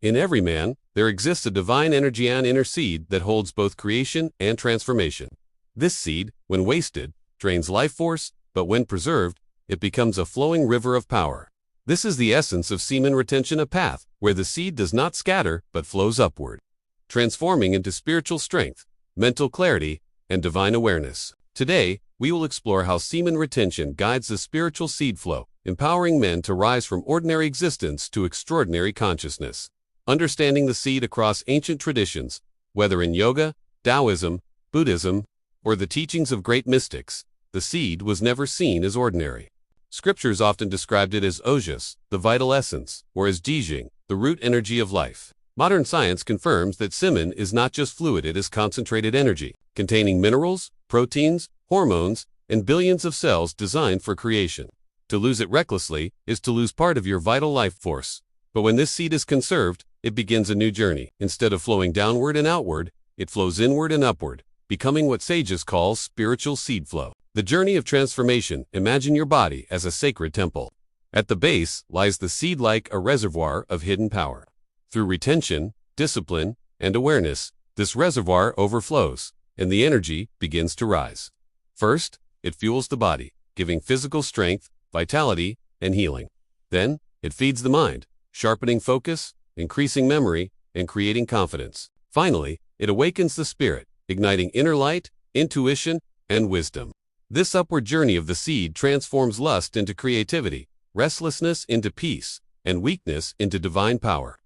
In every man, there exists a divine energy and inner seed that holds both creation and transformation. This seed, when wasted, drains life force, but when preserved, it becomes a flowing river of power. This is the essence of semen retention, a path where the seed does not scatter but flows upward, transforming into spiritual strength, mental clarity, and divine awareness. Today, we will explore how semen retention guides the spiritual seed flow, empowering men to rise from ordinary existence to extraordinary consciousness. Understanding the seed across ancient traditions, whether in yoga, Taoism, Buddhism, or the teachings of great mystics, the seed was never seen as ordinary. Scriptures often described it as ojas, the vital essence, or as jijing, the root energy of life. Modern science confirms that semen is not just fluid, it is concentrated energy, containing minerals, proteins, hormones, and billions of cells designed for creation. To lose it recklessly is to lose part of your vital life force. But when this seed is conserved, it begins a new journey. Instead of flowing downward and outward, it flows inward and upward, becoming what sages call spiritual seed flow. The journey of transformation. Imagine your body as a sacred temple. At the base lies the seed like a reservoir of hidden power. Through retention, discipline, and awareness, this reservoir overflows, and the energy begins to rise. First, it fuels the body, giving physical strength, vitality, and healing. Then, it feeds the mind, sharpening focus, increasing memory, and creating confidence. Finally, it awakens the spirit, igniting inner light, intuition, and wisdom. This upward journey of the seed transforms lust into creativity, restlessness into peace, and weakness into divine power.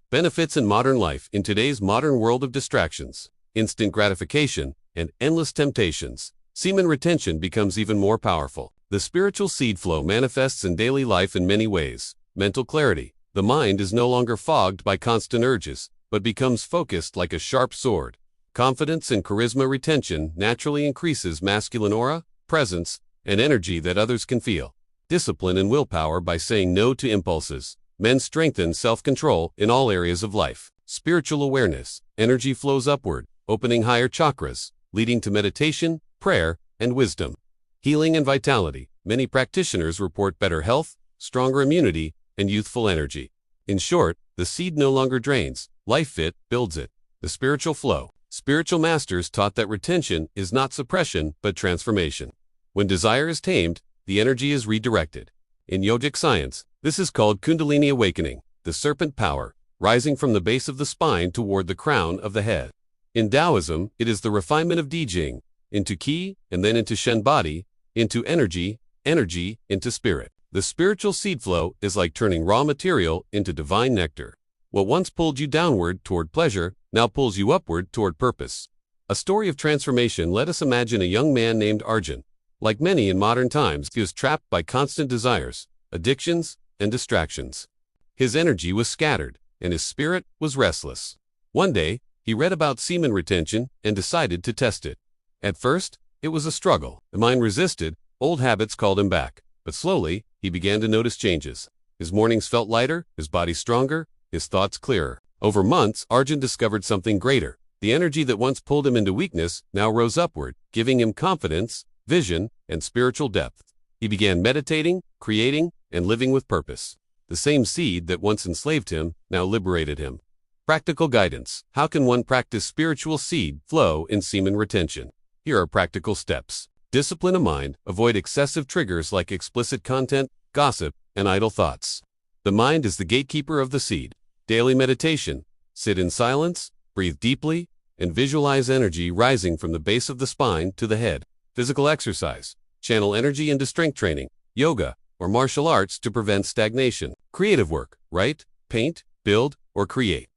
Benefits in modern life. In today's modern world of distractions, instant gratification, and endless temptations, semen retention becomes even more powerful. The spiritual seed flow manifests in daily life in many ways. Mental clarity. The mind is no longer fogged by constant urges, but becomes focused like a sharp sword. Confidence and charisma. Retention naturally increases masculine aura, presence, and energy that others can feel. Discipline and willpower. By saying no to impulses, men strengthen self-control in all areas of life. Spiritual awareness. Energy flows upward, opening higher chakras, leading to meditation, prayer, and wisdom. Healing and vitality. Many practitioners report better health, stronger immunity, and youthful energy. In short, the seed no longer drains, life builds it. The spiritual flow. Spiritual masters taught that retention is not suppression but transformation. When desire is tamed, the energy is redirected. In yogic science, this is called Kundalini awakening, the serpent power, rising from the base of the spine toward the crown of the head. In Taoism, it is the refinement of Dijing, into Qi, and then into Shen body, into energy into spirit. The spiritual seed flow is like turning raw material into divine nectar. What once pulled you downward toward pleasure now pulls you upward toward purpose. A story of transformation. Let us imagine a young man named Arjun. Like many in modern times, he was trapped by constant desires, addictions, and distractions. His energy was scattered, and his spirit was restless. One day, he read about semen retention and decided to test it. At first, it was a struggle. The mind resisted, old habits called him back. But slowly, he began to notice changes. His mornings felt lighter, his body stronger, his thoughts clearer. Over months, Arjun discovered something greater. The energy that once pulled him into weakness now rose upward, giving him confidence, vision, and spiritual depth. He began meditating, creating, and living with purpose. The same seed that once enslaved him now liberated him. Practical guidance. How can one practice spiritual seed flow in semen retention? Here are practical steps. Discipline a mind. Avoid excessive triggers like explicit content, gossip, and idle thoughts. The mind is the gatekeeper of the seed. Daily meditation. Sit in silence, breathe deeply, and visualize energy rising from the base of the spine to the head. Physical exercise. Channel energy into strength training, yoga, or martial arts to prevent stagnation. Creative work. Write, paint, build, or create.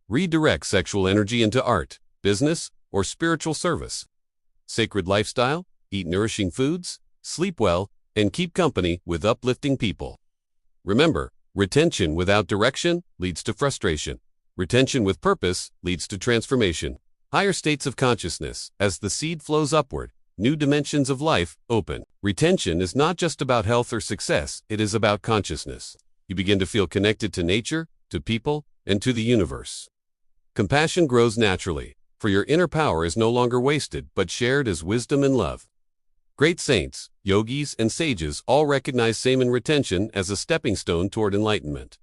Redirect sexual energy into art, business, or spiritual service. Sacred lifestyle. Eat nourishing foods, sleep well, and keep company with uplifting people. Remember, retention without direction leads to frustration. Retention with purpose leads to transformation. Higher states of consciousness. As the seed flows upward, new dimensions of life open. Retention is not just about health or success, it is about consciousness. You begin to feel connected to nature, to people, and to the universe. Compassion grows naturally, for your inner power is no longer wasted but shared as wisdom and love. Great saints, yogis, and sages all recognize semen retention as a stepping stone toward enlightenment.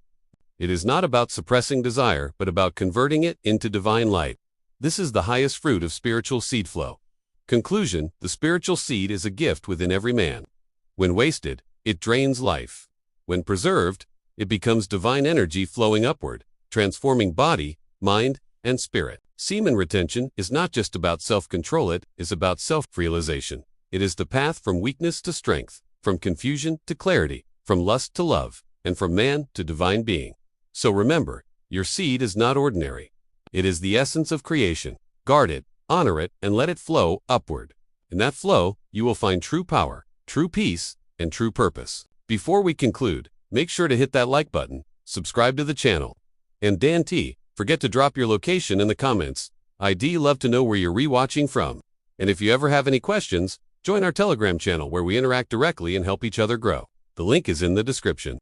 It is not about suppressing desire, but about converting it into divine light. This is the highest fruit of spiritual seed flow. Conclusion: the spiritual seed is a gift within every man. When wasted, it drains life. When preserved, it becomes divine energy flowing upward, transforming body, mind, and spirit. Semen retention is not just about self-control, it is about self-realization. It is the path from weakness to strength, from confusion to clarity, from lust to love, and from man to divine being. So remember, your seed is not ordinary. It is the essence of creation. Guard it, honor it, and let it flow upward. In that flow, you will find true power, true peace, and true purpose. Before we conclude, make sure to hit that like button, subscribe to the channel, and Dan T, forget to drop your location in the comments. I'd love to know where you're rewatching from. And if you ever have any questions, join our Telegram channel where we interact directly and help each other grow. The link is in the description.